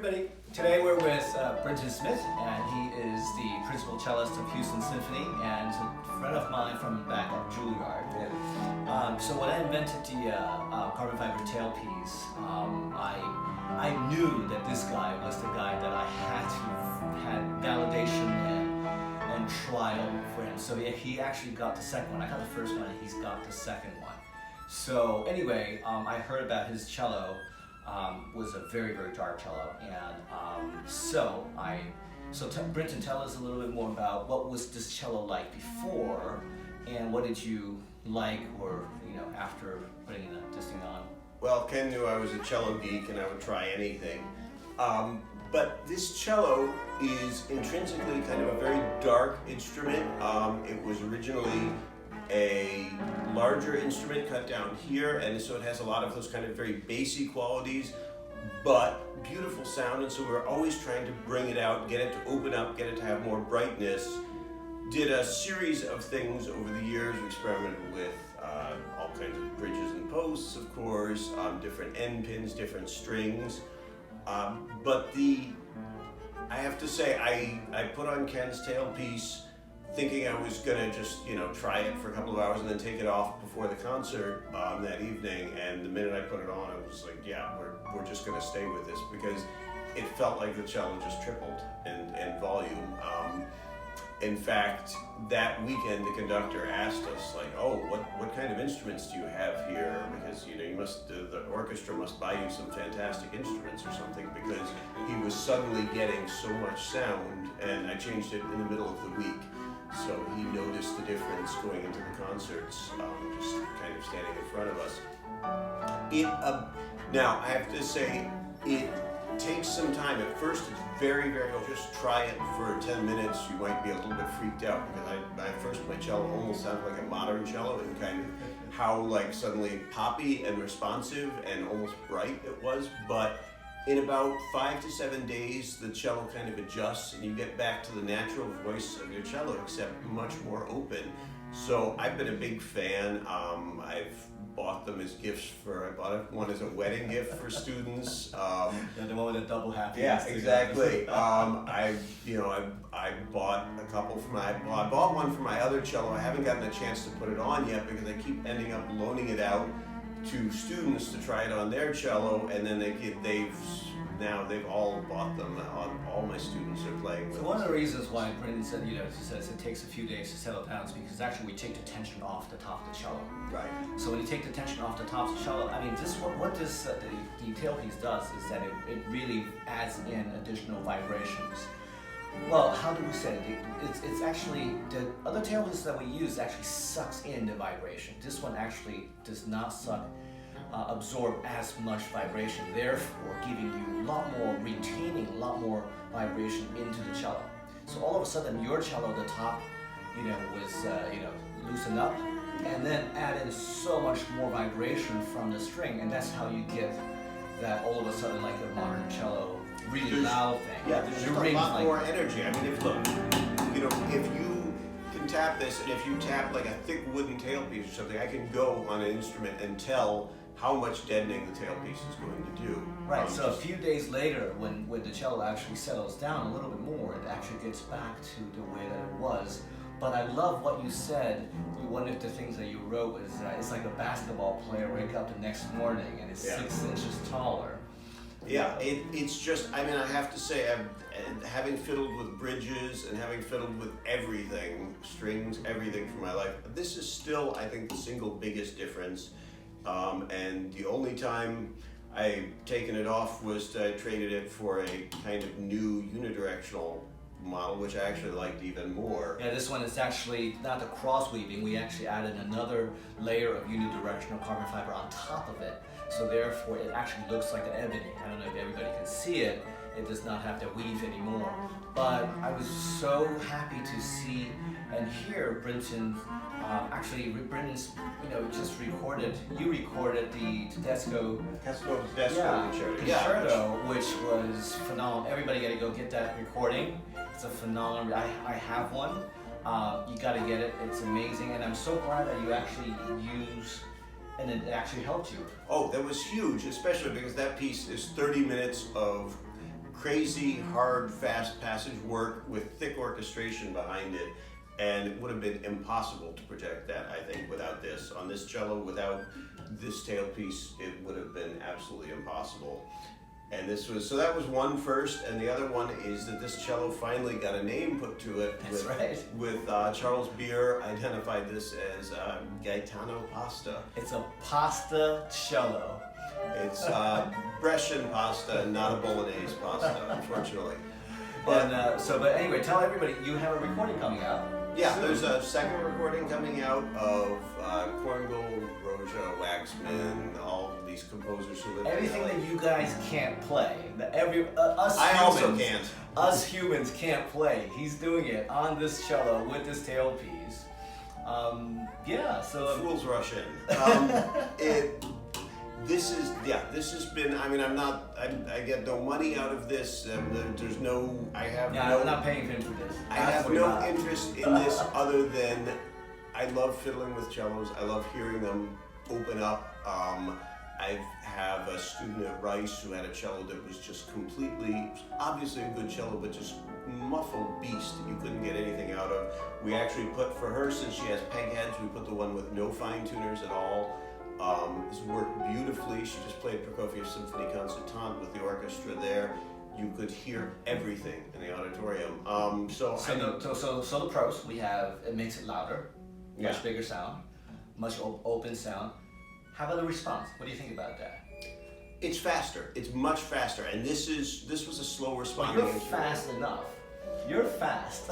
everybody. Today we're with Brinton Smith, and he is the principal cellist of Houston Symphony and a friend of mine from back at Juilliard. Yeah. So when I invented the carbon fiber tailpiece, I knew that this guy was the guy that I had validation and trial for him. So he actually got the second one. I got the first one, and he's got the second one. So anyway, I heard about his cello. Was a very, very dark cello, and Brinton, tell us a little bit more about what was this cello like before, and what did you like, or after putting this thing on? Well, Ken knew I was a cello geek and I would try anything. But this cello is intrinsically kind of a very dark instrument. It was originally a larger instrument cut down here, and so it has a lot of those kind of very bassy qualities, but beautiful sound, and so we're always trying to bring it out, get it to open up, get it to have more brightness. Did a series of things over the years. We experimented with all kinds of bridges and posts, of course, different end pins, different strings, but I have to say, I put on Ken's tailpiece thinking I was gonna just, try it for a couple of hours and then take it off before the concert that evening. And the minute I put it on, I was like, yeah, we're just gonna stay with this, because it felt like the cello just tripled in volume. In fact, that weekend the conductor asked us, like, oh, what kind of instruments do you have here? Because the orchestra must buy you some fantastic instruments or something, because he was suddenly getting so much sound, and I changed it in the middle of the week. So he noticed the difference going into the concerts, just kind of standing in front of us. Now, I have to say, it takes some time. At first, it's very, very, just try it for 10 minutes. You might be a little bit freaked out, because my cello almost sounded like a modern cello, and kind of how suddenly poppy and responsive and almost bright it was. But in about 5 to 7 days, the cello kind of adjusts and you get back to the natural voice of your cello, except much more open. So I've been a big fan. I've bought them as gifts I bought one as a wedding gift for students. The one with the double happy. Yeah, exactly. I bought a couple I bought one for my other cello. I haven't gotten a chance to put it on yet, because I keep ending up loaning it out to students to try it on their cello, and then they've all bought them. All my students are playing with. So one of the reasons why Brinton said, he says it takes a few days to settle down, is because actually we take the tension off the top of the cello. Right. So when you take the tension off the top of the cello, what this the tailpiece does is that it really adds in additional vibrations. Well, how do we say it? It's actually, the other tailpieces that we use actually sucks in the vibration. This one actually does not absorb as much vibration, therefore giving you retaining a lot more vibration into the cello. So all of a sudden your cello, the top, was loosened up, and then add in so much more vibration from the string, and that's how you get that all of a sudden like a modern cello, really loud thing. Yeah, there's just a lot more energy. I mean, if you can tap this, and if you tap like a thick wooden tailpiece or something, I can go on an instrument and tell how much deadening the tailpiece is going to do. Right, so a few days later, when the cello actually settles down a little bit more, it actually gets back to the way that it was. But I love what you said. One of the things that you wrote was it's like a basketball player wake up the next morning and it's 6 inches taller. Yeah, it's just, I have to say, having fiddled with bridges and having fiddled with everything, strings, everything for my life, this is still, I think, the single biggest difference. And the only time I've taken it off was I traded it for a kind of new unidirectional model, which I actually liked even more. Yeah, this one is actually not the cross weaving. We actually added another layer of unidirectional carbon fiber on top of it. So therefore it actually looks like an ebony. I don't know if everybody can see it. It does not have to weave anymore. But I was so happy to see and hear Brinton. Brinton's, just recorded. You recorded the Tedesco concerto, which was phenomenal. Everybody got to go get that recording. It's a phenomenal. I have one. You got to get it. It's amazing, and I'm so glad that you actually use and it actually helped you. Oh, that was huge, especially because that piece is 30 minutes of crazy, hard, fast passage work with thick orchestration behind it. And it would have been impossible to project that, I think, without this. On this cello, without this tailpiece, it would have been absolutely impossible. And this was, so that was one first, and the other one is that this cello finally got a name put to it. That's right. With Charles Beer identified this as Gaetano Pasta. It's a pasta cello. It's Brescian pasta, not a Bolognese pasta, unfortunately. But anyway, tell everybody you have a recording coming out. Yeah, soon. there's a second recording coming out of Korngold, Roja, Waxman, all these composers who live Everything in LA. that you guys can't play, that us I humans, also can't. Us humans can't play. He's doing it on this cello with this tailpiece. Fools rush in. This has been, I mean, I get no money out of this. There's no, I'm not paying him for this. I have no interest in this other than I love fiddling with cellos. I love hearing them open up. I have a student at Rice who had a cello that was just completely, obviously a good cello, but just muffled beast that you couldn't get anything out of. We actually put, for her, since she has peg heads, we put the one with no fine tuners at all. It's worked beautifully. She just played Prokofiev's Symphony Concertante with the orchestra there. You could hear everything in the auditorium. So the pros we have, it makes it louder, much Yeah. bigger sound, much open sound. How about the response? What do you think about that? it's faster. It's much faster. And this was a slow Well, responding you're instrument. fast enough. You're fast.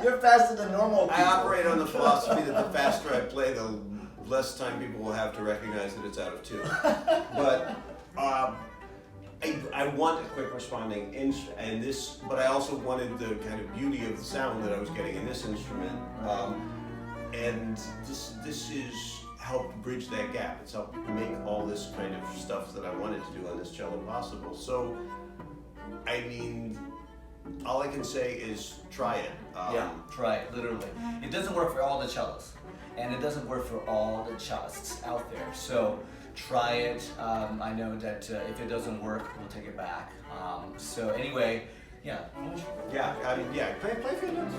You're faster than normal people. I operate on the philosophy that the faster I play, the less time people will have to recognize that it's out of tune. But I want a quick responding and this, but I also wanted the kind of beauty of the sound that I was getting in this instrument. And this is helped bridge that gap. It's helped make all this kind of stuff that I wanted to do on this cello possible. So, I mean, all I can say is try it. Try it, literally. It doesn't work for all the cellos, and it doesn't work for all the cellists out there. So try it. I know that if it doesn't work, we'll take it back. So anyway, Play a few notes.